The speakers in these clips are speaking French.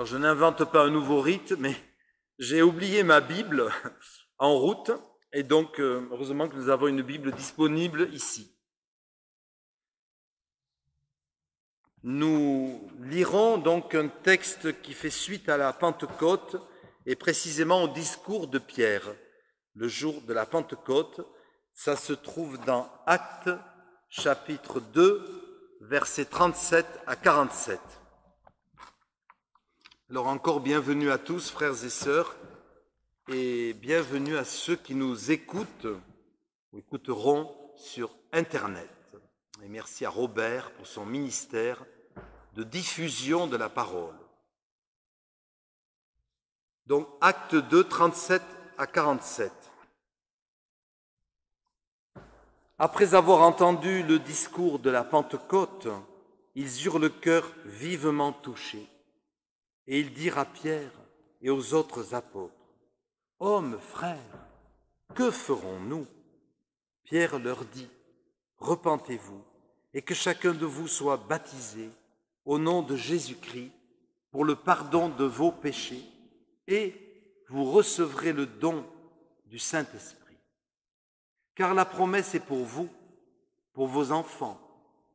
Alors, je n'invente pas un nouveau rite, mais j'ai oublié ma Bible en route, et donc, heureusement que nous avons une Bible disponible ici. Nous lirons donc un texte qui fait suite à la Pentecôte, et précisément au discours de Pierre, le jour de la Pentecôte. Ça se trouve dans Actes, chapitre 2, versets 37 à 47. Alors encore bienvenue à tous, frères et sœurs, et bienvenue à ceux qui nous écoutent ou écouteront sur Internet. Et merci à Robert pour son ministère de diffusion de la parole. Donc, Acte 2, 37 à 47. Après avoir entendu le discours de la Pentecôte, ils eurent le cœur vivement touché. Et ils dirent à Pierre et aux autres apôtres, « Hommes, frères, que ferons-nous » Pierre leur dit, « Repentez-vous et que chacun de vous soit baptisé au nom de Jésus-Christ pour le pardon de vos péchés et vous recevrez le don du Saint-Esprit. Car la promesse est pour vous, pour vos enfants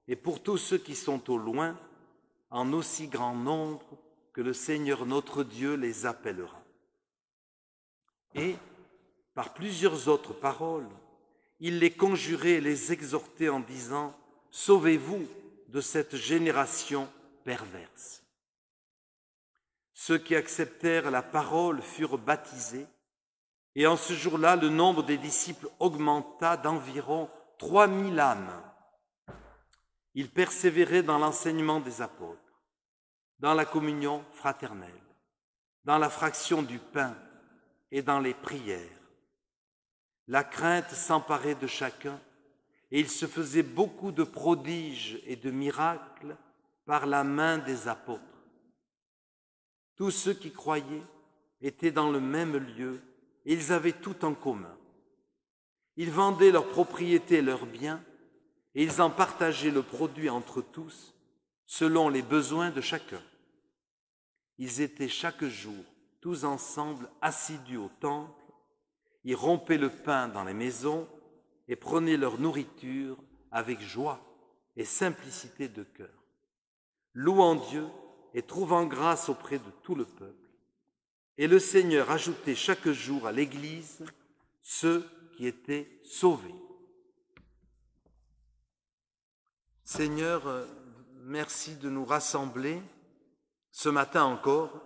et pour tous ceux qui sont au loin, en aussi grand nombre que le Seigneur notre Dieu les appellera. » Et, par plusieurs autres paroles, il les conjurait et les exhortait en disant, « Sauvez-vous de cette génération perverse. » Ceux qui acceptèrent la parole furent baptisés, et en ce jour-là, le nombre des disciples augmenta d'environ 3000 âmes. Ils persévéraient dans l'enseignement des apôtres, dans la communion fraternelle, dans la fraction du pain et dans les prières. La crainte s'emparait de chacun et il se faisait beaucoup de prodiges et de miracles par la main des apôtres. Tous ceux qui croyaient étaient dans le même lieu et ils avaient tout en commun. Ils vendaient leurs propriétés et leurs biens et ils en partageaient le produit entre tous selon les besoins de chacun. Ils étaient chaque jour tous ensemble assidus au temple, ils rompaient le pain dans les maisons et prenaient leur nourriture avec joie et simplicité de cœur, louant Dieu et trouvant grâce auprès de tout le peuple. Et le Seigneur ajoutait chaque jour à l'Église ceux qui étaient sauvés. Seigneur, merci de nous rassembler ce matin encore,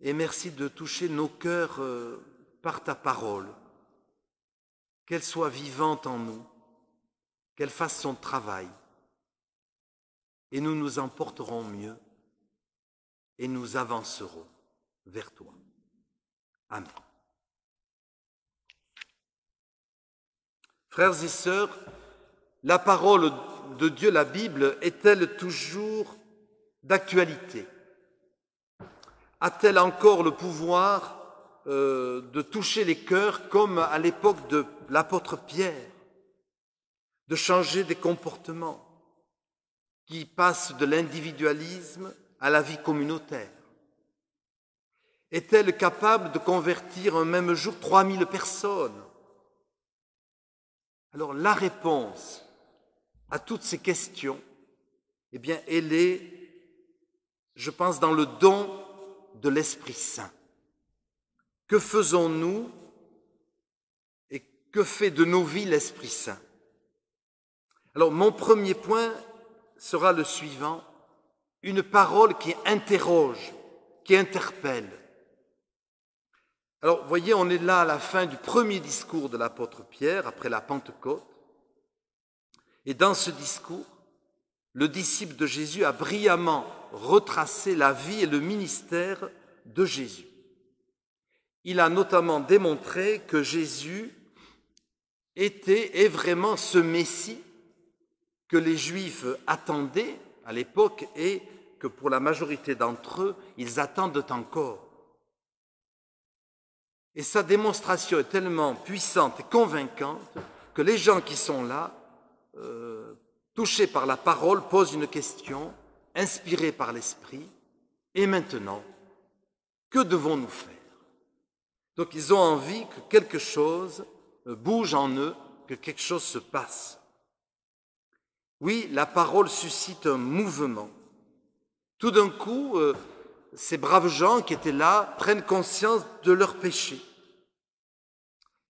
et merci de toucher nos cœurs par ta parole, qu'elle soit vivante en nous, qu'elle fasse son travail, et nous nous en porterons mieux, et nous avancerons vers toi. Amen. Frères et sœurs, la parole de Dieu, la Bible, est-elle toujours d'actualité? A-t-elle encore le pouvoir de toucher les cœurs comme à l'époque de l'apôtre Pierre, de changer des comportements qui passent de l'individualisme à la vie communautaire? Est-elle capable de convertir un même jour 3000 personnes? Alors la réponse à toutes ces questions, eh bien, elle est, je pense, dans le don de l'Esprit Saint. Que faisons-nous et que fait de nos vies l'Esprit Saint? Alors, mon premier point sera le suivant, une parole qui interroge, qui interpelle. Alors, voyez, on est là à la fin du premier discours de l'apôtre Pierre, après la Pentecôte. Et dans ce discours, le disciple de Jésus a brillamment retracé la vie et le ministère de Jésus. Il a notamment démontré que Jésus est vraiment ce Messie que les Juifs attendaient à l'époque et que pour la majorité d'entre eux, ils attendent encore. Et sa démonstration est tellement puissante et convaincante que les gens qui sont là, touchés par la parole, posent une question, inspirés par l'Esprit. Et maintenant, que devons-nous faire? Donc ils ont envie que quelque chose bouge en eux, que quelque chose se passe. Oui, la parole suscite un mouvement. Tout d'un coup, ces braves gens qui étaient là prennent conscience de leurs péchés.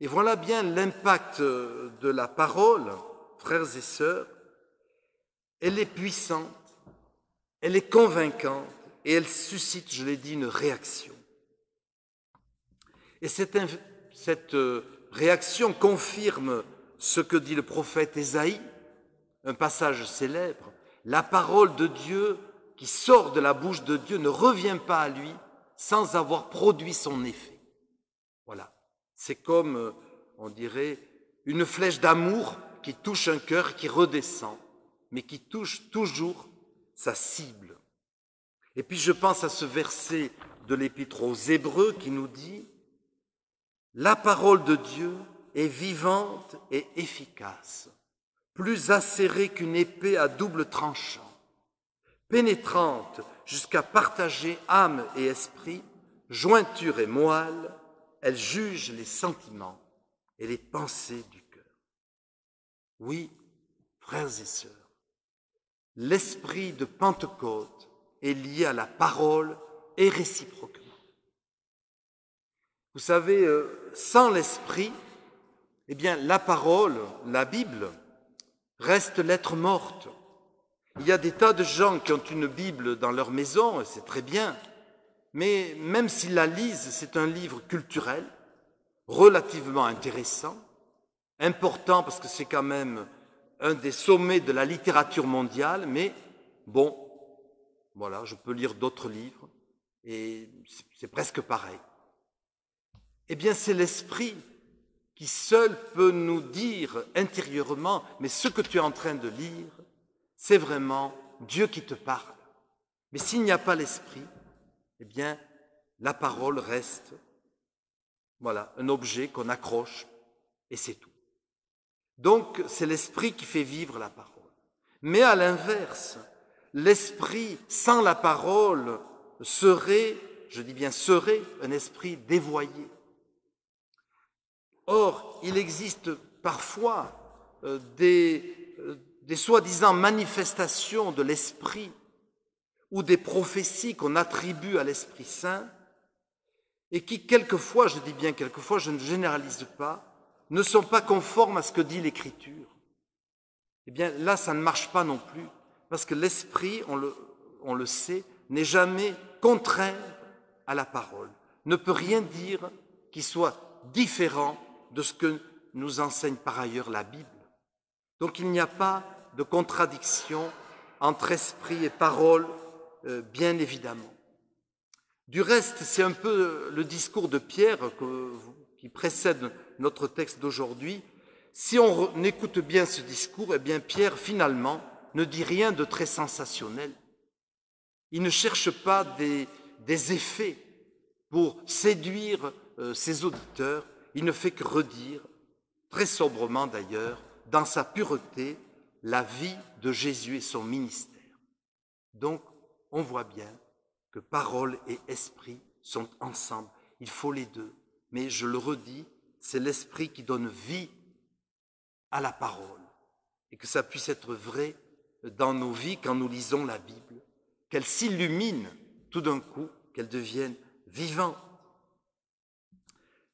Et voilà bien l'impact de la parole, frères et sœurs. Elle est puissante, elle est convaincante et elle suscite, je l'ai dit, une réaction. Et cette réaction confirme ce que dit le prophète Ésaïe, un passage célèbre. La parole de Dieu qui sort de la bouche de Dieu ne revient pas à lui sans avoir produit son effet. Voilà. C'est comme, on dirait, une flèche d'amour qui touche un cœur, qui redescend, mais qui touche toujours sa cible. Et puis je pense à ce verset de l'Épître aux Hébreux qui nous dit « La parole de Dieu est vivante et efficace, plus acérée qu'une épée à double tranchant, pénétrante jusqu'à partager âme et esprit, jointure et moelle, elle juge les sentiments et les pensées du cœur. » Oui, frères et sœurs, l'esprit de Pentecôte est lié à la parole et réciproquement. Vous savez, sans l'esprit, eh bien, la parole, la Bible, reste lettre morte. Il y a des tas de gens qui ont une Bible dans leur maison, et c'est très bien, mais même s'ils la lisent, c'est un livre culturel, relativement intéressant, important parce que c'est quand même un des sommets de la littérature mondiale, mais bon, voilà, je peux lire d'autres livres, et c'est presque pareil. Eh bien, c'est l'esprit qui seul peut nous dire intérieurement, mais ce que tu es en train de lire, c'est vraiment Dieu qui te parle. Mais s'il n'y a pas l'esprit, eh bien, la parole reste, voilà, un objet qu'on accroche, et c'est tout. Donc, c'est l'esprit qui fait vivre la parole. Mais à l'inverse, l'esprit sans la parole serait, je dis bien serait, un esprit dévoyé. Or, il existe parfois des soi-disant manifestations de l'esprit ou des prophéties qu'on attribue à l'Esprit Saint et qui, quelquefois, je dis bien quelquefois, je ne généralise pas, ne sont pas conformes à ce que dit l'Écriture. Eh bien, là, ça ne marche pas non plus, parce que l'esprit, on le sait, n'est jamais contraire à la parole, ne peut rien dire qui soit différent de ce que nous enseigne par ailleurs la Bible. Donc il n'y a pas de contradiction entre esprit et parole, bien évidemment. Du reste, c'est un peu le discours de Pierre qui précède notre texte d'aujourd'hui. Si on écoute bien ce discours, eh bien Pierre, finalement, ne dit rien de très sensationnel. Il ne cherche pas des effets pour séduire ses auditeurs. Il ne fait que redire, très sobrement d'ailleurs, dans sa pureté, la vie de Jésus et son ministère. Donc, on voit bien que parole et esprit sont ensemble. Il faut les deux. Mais je le redis, c'est l'esprit qui donne vie à la parole. Et que ça puisse être vrai dans nos vies quand nous lisons la Bible, qu'elle s'illumine tout d'un coup, qu'elle devienne vivante.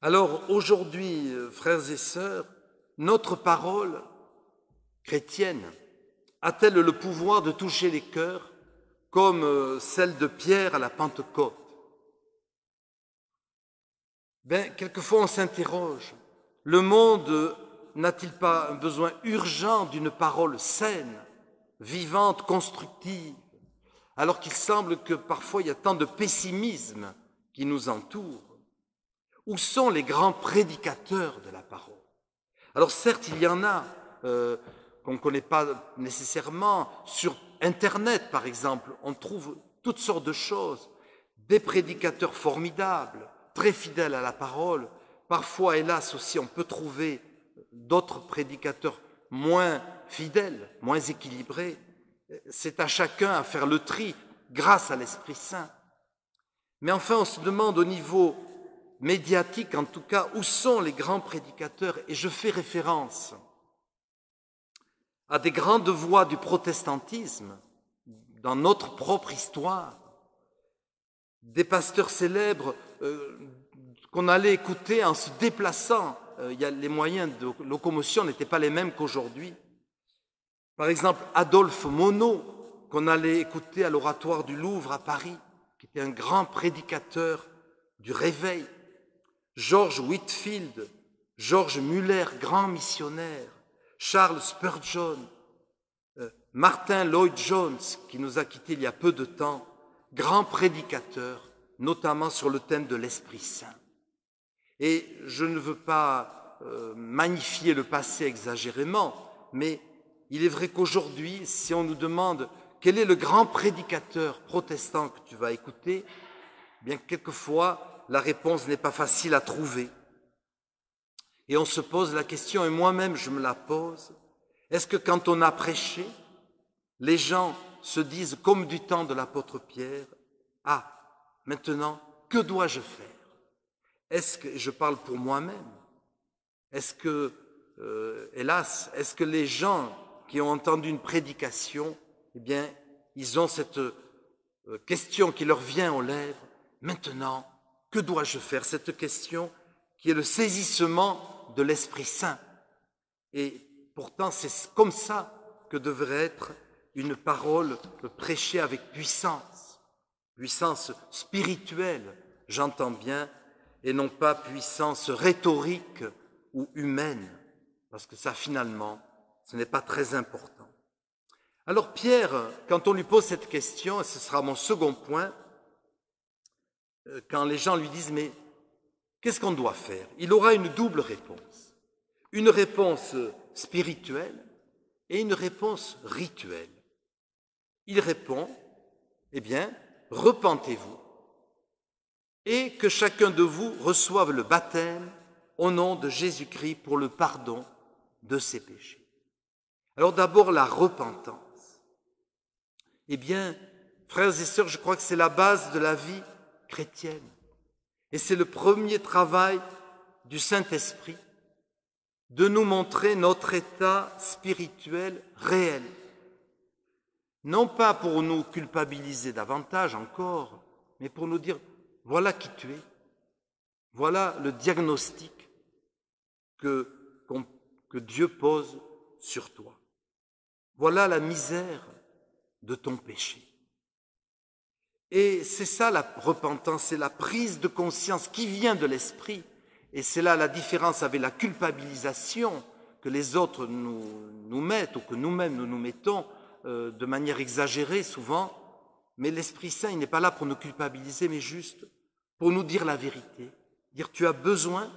Alors aujourd'hui, frères et sœurs, notre parole chrétienne a-t-elle le pouvoir de toucher les cœurs comme celle de Pierre à la Pentecôte? Quelquefois on s'interroge, le monde n'a-t-il pas un besoin urgent d'une parole saine, vivante, constructive, alors qu'il semble que parfois il y a tant de pessimisme qui nous entoure? Où sont les grands prédicateurs de la parole? Alors certes, il y en a qu'on ne connaît pas nécessairement. Sur Internet, par exemple, on trouve toutes sortes de choses. Des prédicateurs formidables, très fidèles à la parole. Parfois, hélas aussi, on peut trouver d'autres prédicateurs moins fidèles, moins équilibrés. C'est à chacun à faire le tri grâce à l'Esprit Saint. Mais enfin, on se demande au niveau médiatique, en tout cas, où sont les grands prédicateurs? Et je fais référence à des grandes voix du protestantisme dans notre propre histoire, des pasteurs célèbres qu'on allait écouter en se déplaçant. Les moyens de locomotion n'étaient pas les mêmes qu'aujourd'hui. Par exemple, Adolphe Monod, qu'on allait écouter à l'Oratoire du Louvre à Paris, qui était un grand prédicateur du réveil. George Whitefield, George Muller, grand missionnaire, Charles Spurgeon, Martin Lloyd-Jones, qui nous a quittés il y a peu de temps, grand prédicateur, notamment sur le thème de l'Esprit Saint. Et je ne veux pas magnifier le passé exagérément, mais il est vrai qu'aujourd'hui, si on nous demande quel est le grand prédicateur protestant que tu vas écouter, bien quelquefois la réponse n'est pas facile à trouver. Et on se pose la question, et moi-même je me la pose, est-ce que quand on a prêché, les gens se disent comme du temps de l'apôtre Pierre, « Ah, maintenant, que dois-je faire ?» Est-ce que, je parle pour moi-même, est-ce que, hélas, est-ce que les gens qui ont entendu une prédication, eh bien, ils ont cette question qui leur vient aux lèvres, « Maintenant, que dois-je faire ?» Cette question qui est le saisissement de l'Esprit Saint. Et pourtant, c'est comme ça que devrait être une parole prêchée avec puissance, puissance spirituelle, j'entends bien, et non pas puissance rhétorique ou humaine, parce que ça, finalement, ce n'est pas très important. Alors Pierre, quand on lui pose cette question, et ce sera mon second point, quand les gens lui disent « Mais qu'est-ce qu'on doit faire ?» Il aura une double réponse. Une réponse spirituelle et une réponse rituelle. Il répond « Eh bien, repentez-vous et que chacun de vous reçoive le baptême au nom de Jésus-Christ pour le pardon de ses péchés. » Alors d'abord, la repentance. Eh bien, frères et sœurs, je crois que c'est la base de la vie chrétienne. Et c'est le premier travail du Saint-Esprit, de nous montrer notre état spirituel réel. Non pas pour nous culpabiliser davantage encore, mais pour nous dire, voilà qui tu es, voilà le diagnostic que Dieu pose sur toi. Voilà la misère de ton péché. Et c'est ça la repentance, c'est la prise de conscience qui vient de l'esprit. Et c'est là la différence avec la culpabilisation que les autres nous mettent ou que nous-mêmes nous mettons de manière exagérée souvent. Mais l'Esprit Saint, il n'est pas là pour nous culpabiliser, mais juste pour nous dire la vérité. Dire tu as besoin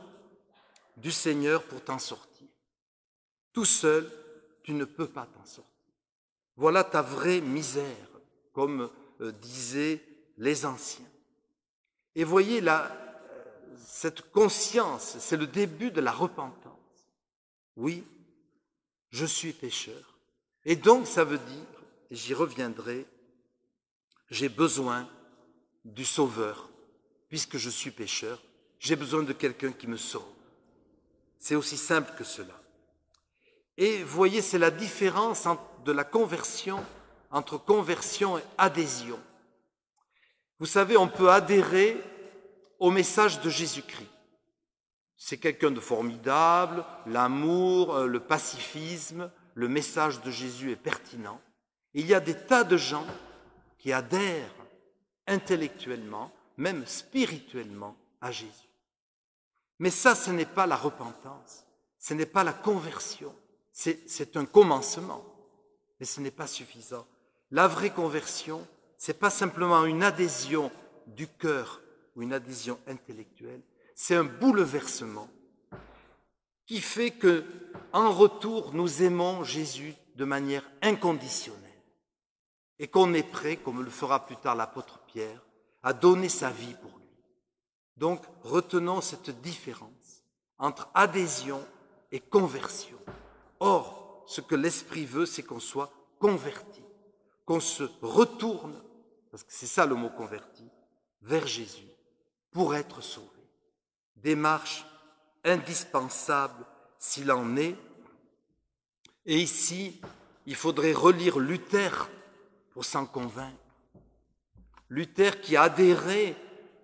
du Seigneur pour t'en sortir. Tout seul, tu ne peux pas t'en sortir. Voilà ta vraie misère, comme disaient les anciens. Et voyez là, cette conscience, c'est le début de la repentance. Oui, je suis pécheur. Et donc ça veut dire, et j'y reviendrai, j'ai besoin du Sauveur. Puisque je suis pécheur, j'ai besoin de quelqu'un qui me sauve. C'est aussi simple que cela. Et vous voyez, c'est la différence de la conversion entre conversion et adhésion. Vous savez, on peut adhérer au message de Jésus-Christ. C'est quelqu'un de formidable, l'amour, le pacifisme, le message de Jésus est pertinent. Et il y a des tas de gens qui adhèrent intellectuellement, même spirituellement, à Jésus. Mais ça, ce n'est pas la repentance, ce n'est pas la conversion, c'est un commencement, mais ce n'est pas suffisant. La vraie conversion, ce n'est pas simplement une adhésion du cœur ou une adhésion intellectuelle, c'est un bouleversement qui fait que, en retour, nous aimons Jésus de manière inconditionnelle et qu'on est prêt, comme le fera plus tard l'apôtre Pierre, à donner sa vie pour lui. Donc, retenons cette différence entre adhésion et conversion. Or, ce que l'Esprit veut, c'est qu'on soit converti. qu'on se retourne, parce que c'est ça le mot converti, vers Jésus pour être sauvé. Démarche indispensable s'il en est. Et ici, il faudrait relire Luther pour s'en convaincre. Luther qui a adhéré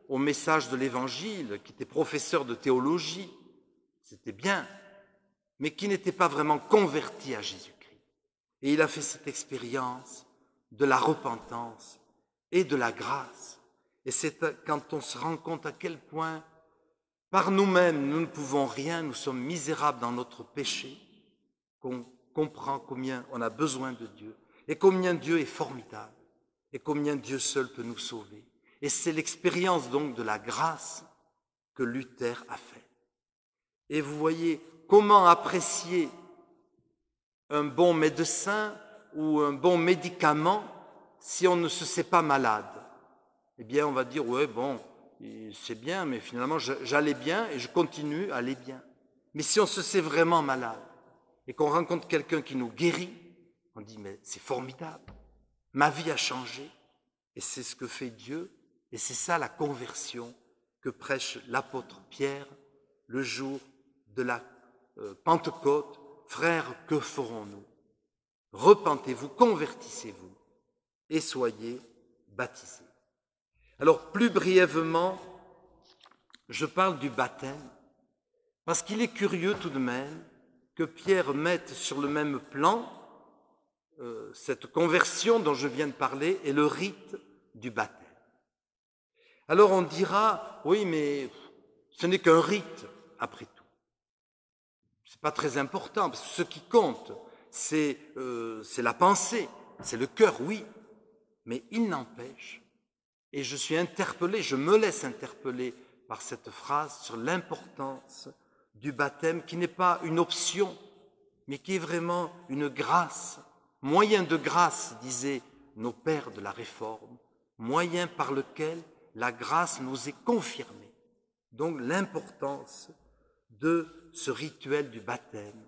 au message de l'Évangile, qui était professeur de théologie, c'était bien, mais qui n'était pas vraiment converti à Jésus-Christ. Et il a fait cette expérience de la repentance et de la grâce. Et c'est quand on se rend compte à quel point, par nous-mêmes, nous ne pouvons rien, nous sommes misérables dans notre péché, qu'on comprend combien on a besoin de Dieu, et combien Dieu est formidable, et combien Dieu seul peut nous sauver. Et c'est l'expérience donc de la grâce que Luther a fait. Et vous voyez comment apprécier un bon médecin ou un bon médicament si on ne se sait pas malade. Eh bien, on va dire, ouais, bon, c'est bien, mais finalement, j'allais bien et je continue à aller bien. Mais si on se sait vraiment malade et qu'on rencontre quelqu'un qui nous guérit, on dit, mais c'est formidable, ma vie a changé. Et c'est ce que fait Dieu, et c'est ça la conversion que prêche l'apôtre Pierre le jour de la Pentecôte. Frères, que ferons-nous? Repentez-vous, convertissez-vous et soyez baptisés. Alors, plus brièvement, je parle du baptême, parce qu'il est curieux tout de même que Pierre mette sur le même plan cette conversion dont je viens de parler et le rite du baptême. Alors on dira, oui, mais ce n'est qu'un rite, après tout. Ce n'est pas très important, parce que ce qui compte, c'est la pensée, c'est le cœur, oui, mais il n'empêche, et je suis interpellé, je me laisse interpeller par cette phrase sur l'importance du baptême, qui n'est pas une option, mais qui est vraiment une grâce, moyen de grâce, disaient nos pères de la Réforme, moyen par lequel la grâce nous est confirmée. Donc l'importance de ce rituel du baptême,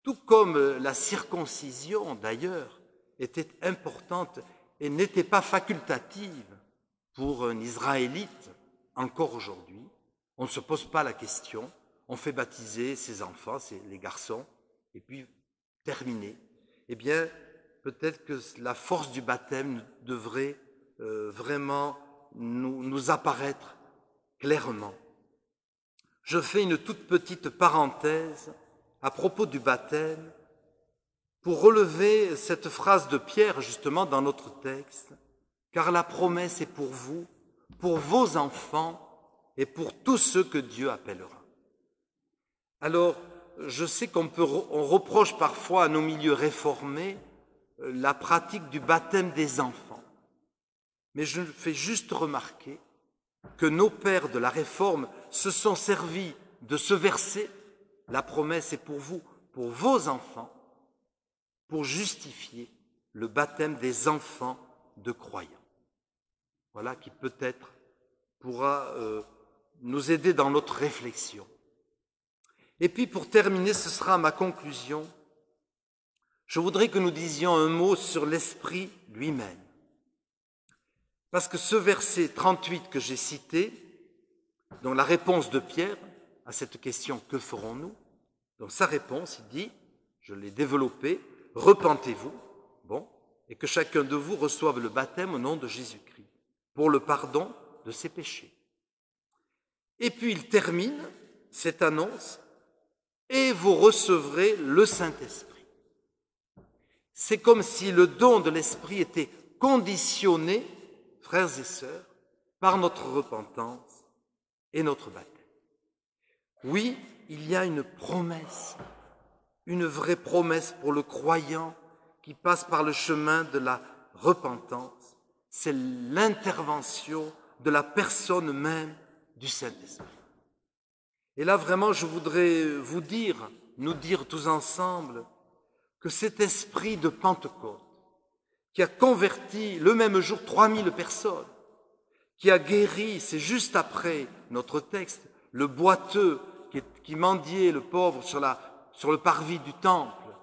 tout comme la circoncision d'ailleurs, était importante et n'était pas facultative pour un Israélite encore aujourd'hui. On ne se pose pas la question, on fait baptiser ses enfants, les garçons, et puis terminé. Eh bien, peut-être que la force du baptême devrait vraiment nous apparaître clairement. Je fais une toute petite parenthèse à propos du baptême pour relever cette phrase de Pierre justement dans notre texte, car la promesse est pour vous, pour vos enfants et pour tous ceux que Dieu appellera. Alors, je sais qu'on reproche parfois à nos milieux réformés la pratique du baptême des enfants. Mais je fais juste remarquer que nos pères de la Réforme se sont servis de ce verset, la promesse est pour vous, pour vos enfants, pour justifier le baptême des enfants de croyants. Voilà qui peut-être pourra nous aider dans notre réflexion. Et puis pour terminer, ce sera ma conclusion. Je voudrais que nous disions un mot sur l'Esprit lui-même. Parce que ce verset 38 que j'ai cité, donc la réponse de Pierre à cette question « Que ferons-nous ?» Donc sa réponse, il dit, je l'ai développé, « Repentez-vous, bon, et que chacun de vous reçoive le baptême au nom de Jésus-Christ, pour le pardon de ses péchés. » Et puis il termine cette annonce, « Et vous recevrez le Saint-Esprit. » C'est comme si le don de l'Esprit était conditionné, frères et sœurs, par notre repentance et notre baptême. Oui, il y a une promesse, une vraie promesse pour le croyant qui passe par le chemin de la repentance. C'est l'intervention de la personne même du Saint-Esprit. Et là, vraiment, je voudrais nous dire tous ensemble, que cet esprit de Pentecôte, qui a converti le même jour 3000 personnes, qui a guéri, c'est juste après notre texte, le boiteux qui mendiait, le pauvre, sur le parvis du temple,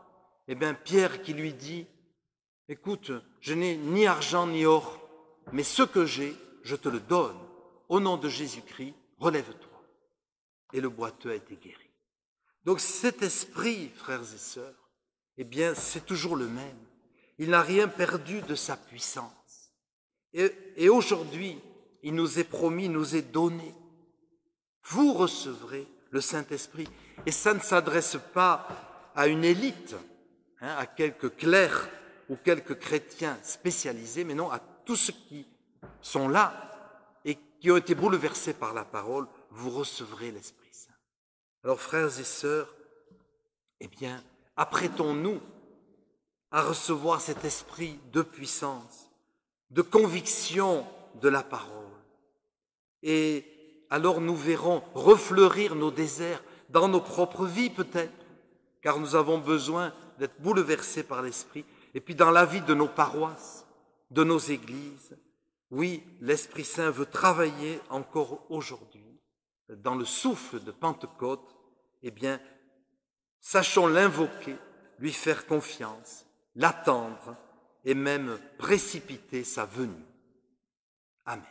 eh bien Pierre qui lui dit, écoute, je n'ai ni argent ni or, mais ce que j'ai, je te le donne. Au nom de Jésus-Christ, relève-toi. » Et le boiteux a été guéri. Donc cet esprit, frères et sœurs, eh bien, c'est toujours le même. Il n'a rien perdu de sa puissance. Et aujourd'hui, il nous est promis, il nous est donné. Vous recevrez le Saint-Esprit. Et ça ne s'adresse pas à une élite, à quelques clercs ou quelques chrétiens spécialisés, mais non, à tous ceux qui sont là et qui ont été bouleversés par la parole, vous recevrez l'Esprit Saint. Alors, frères et sœurs, eh bien, apprêtons-nous à recevoir cet esprit de puissance, de conviction de la parole. Et alors nous verrons refleurir nos déserts dans nos propres vies peut-être, car nous avons besoin d'être bouleversés par l'Esprit, et puis dans la vie de nos paroisses, de nos églises. Oui, l'Esprit Saint veut travailler encore aujourd'hui. Dans le souffle de Pentecôte, eh bien, sachons l'invoquer, lui faire confiance, l'attendre et même précipiter sa venue. Amen.